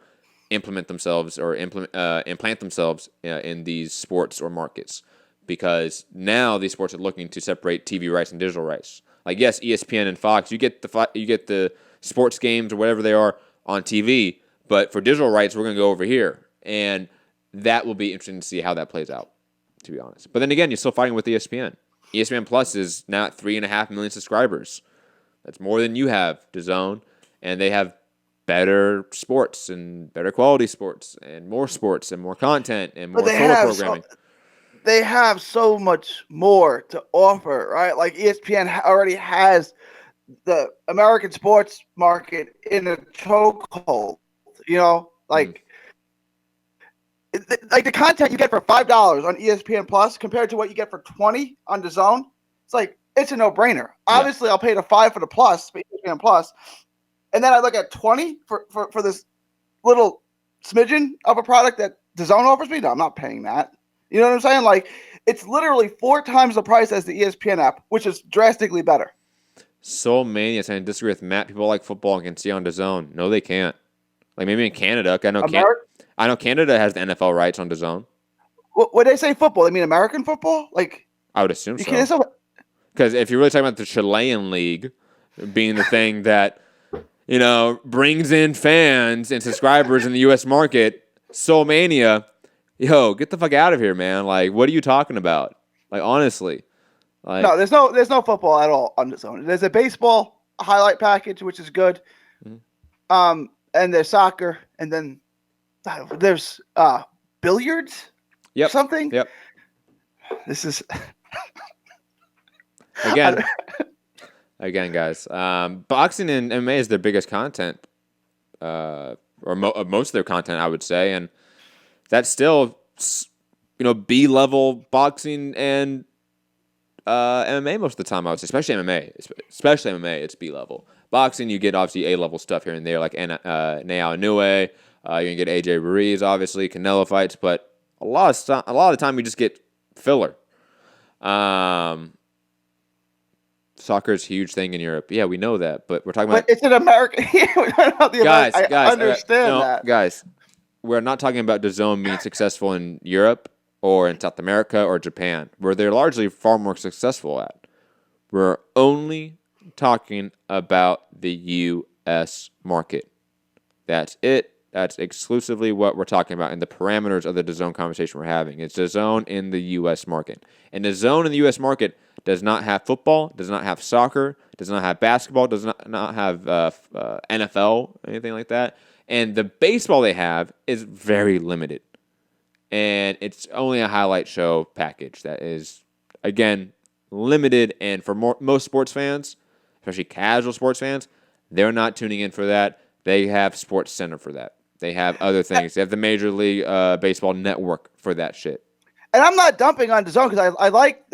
implement themselves or implant themselves in these sports or markets. Because now these sports are looking to separate TV rights and digital rights. Like, yes, ESPN and Fox, you get the sports games or whatever they are on TV. But for digital rights, we're going to go over here. And that will be interesting to see how that plays out, to be honest. But then again, you're still fighting with ESPN. ESPN Plus is now at 3.5 million subscribers. That's more than you have, DAZN. And they have better sports and better quality sports and more content and more total programming. They have so much more to offer, right? Like ESPN already has the American sports market in a chokehold. Like the content you get for $5 on ESPN Plus compared to what you get for $20 on DAZN, it's like it's a no-brainer. Obviously, I'll pay the $5 for the Plus, ESPN Plus, and then I look at $20 for this little smidgen of a product that DAZN offers me? No, I'm not paying that. You know what I'm saying? Like, it's literally 4 times the price as the ESPN app, which is drastically better. So many. I disagree with Matt. People like football and can see on DAZN. No, they can't. Like maybe in Canada. I know Canada has the NFL rights on DAZN. When they say football, they mean American football? Like, I would assume you so. can't. Because if you're really talking about the Chilean league being the thing that brings in fans and subscribers in the U.S. market, Soulmania, yo, get the fuck out of here, man. Like, what are you talking about? Like, honestly. Like, No, there's no football at all on DAZN. There's a baseball highlight package, which is good. Mm-hmm. And there's soccer, and then there's billiards. Yep. Something. Yep. This is again, guys. Boxing and MMA is their biggest content, or most of their content, I would say, and that's still, B-level boxing and MMA most of the time. I would say, especially MMA, it's B-level. Boxing, you get obviously A-level stuff here and there, like Nao Inoue. You can get AJ Ruiz, obviously Canelo fights, but a lot of the time you just get filler. Soccer is a huge thing in Europe. Yeah, we know that, but we're talking about. But it's an American. Guys, I understand that. Guys, we're not talking about DAZN being successful in Europe or in South America or Japan, where they're largely far more successful at. We're only talking about the U.S. market. That's it. That's exclusively what we're talking about in the parameters of the DAZN conversation we're having. It's DAZN in the U.S. market. And DAZN in the U.S. market does not have football, does not have soccer, does not have basketball, does not have NFL, anything like that. And the baseball they have is very limited. And it's only a highlight show package that is, again, limited. And for most sports fans, especially casual sports fans, they're not tuning in for that. They have Sports Center for that. They have other things. They have the Major League Baseball Network for that shit. And I'm not dumping on DAZN because I like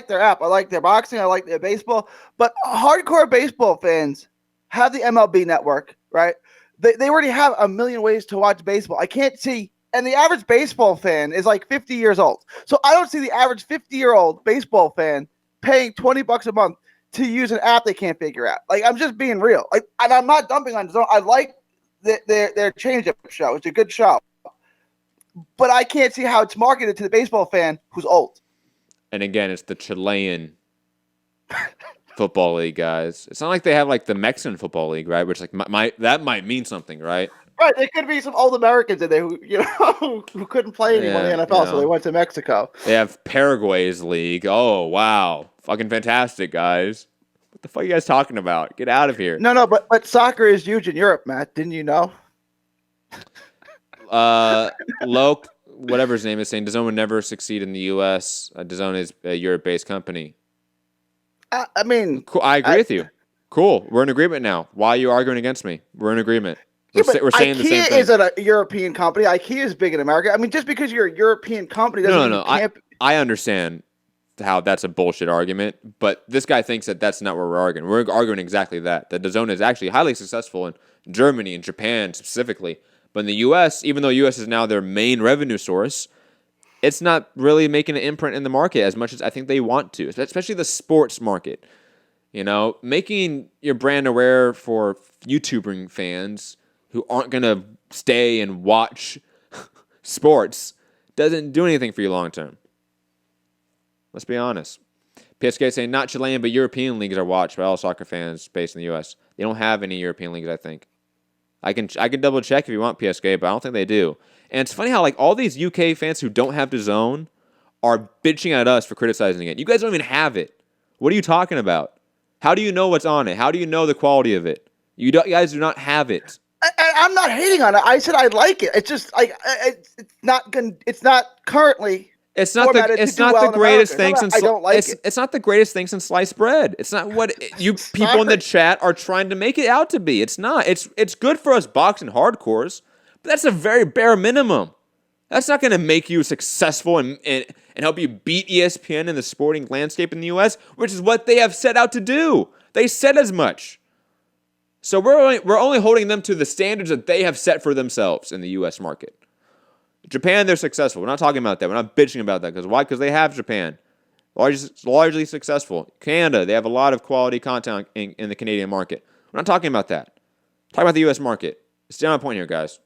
their app. I like their boxing. I like their baseball. But hardcore baseball fans have the MLB Network, right? They already have a million ways to watch baseball. I can't see. And the average baseball fan is like 50 years old. So I don't see the average 50-year-old baseball fan paying $20 a month to use an app they can't figure out. Like, I'm just being real. And I'm not dumping on DAZN. I like their change-up show. It's a good show. But I can't see how it's marketed to the baseball fan who's old. And again, it's the Chilean football league, guys. It's not like they have like the Mexican football league, right? Which that might mean something, right? Right. There could be some old Americans in there who couldn't play anymore in the NFL, so they went to Mexico. They have Paraguay's league. Oh, wow. Fucking fantastic, guys. What the fuck are you guys talking about? Get out of here. No, but soccer is huge in Europe, Matt. Didn't you know? Whatever his name is, saying DAZN would never succeed in the U.S. DAZN is a Europe-based company. I mean, cool. I agree with you. Cool. We're in agreement now. Why are you arguing against me? We're in agreement. We're saying the same thing. IKEA isn't a European company. IKEA is big in America. I mean, just because you're a European company doesn't mean you can't. I understand how that's a bullshit argument, but this guy thinks that that's not what we're arguing. We're arguing exactly that. That DAZN is actually highly successful in Germany and Japan specifically. But in the U.S., even though U.S. is now their main revenue source, it's not really making an imprint in the market as much as I think they want to, especially the sports market. Making your brand aware for YouTubing fans who aren't going to stay and watch sports doesn't do anything for you long term. Let's be honest. PSK saying not Chilean, but European leagues are watched by all soccer fans based in the U.S. They don't have any European leagues, I think. I can double check if you want PSK, but I don't think they do. And it's funny how like all these UK fans who don't have DAZN are bitching at us for criticizing it. You guys don't even have it. What are you talking about? How do you know what's on it? How do you know the quality of it? You guys do not have it. I'm not hating on it. I said I like it. It's just like it's not currently. It's not the greatest thing since I don't like it. It's not the greatest thing since sliced bread. It's not what you people in the chat are trying to make it out to be. It's not. It's good for us boxing hardcores, but that's a very bare minimum. That's not going to make you successful and help you beat ESPN in the sporting landscape in the U.S., which is what they have set out to do. They said as much. So we're only holding them to the standards that they have set for themselves in the U.S. market. Japan, they're successful. We're not talking about that. We're not bitching about that. Because why? Because they have Japan. Largely successful. Canada, they have a lot of quality content in the Canadian market. We're not talking about that. We're talking about the U.S. market. Stay on my point here, guys.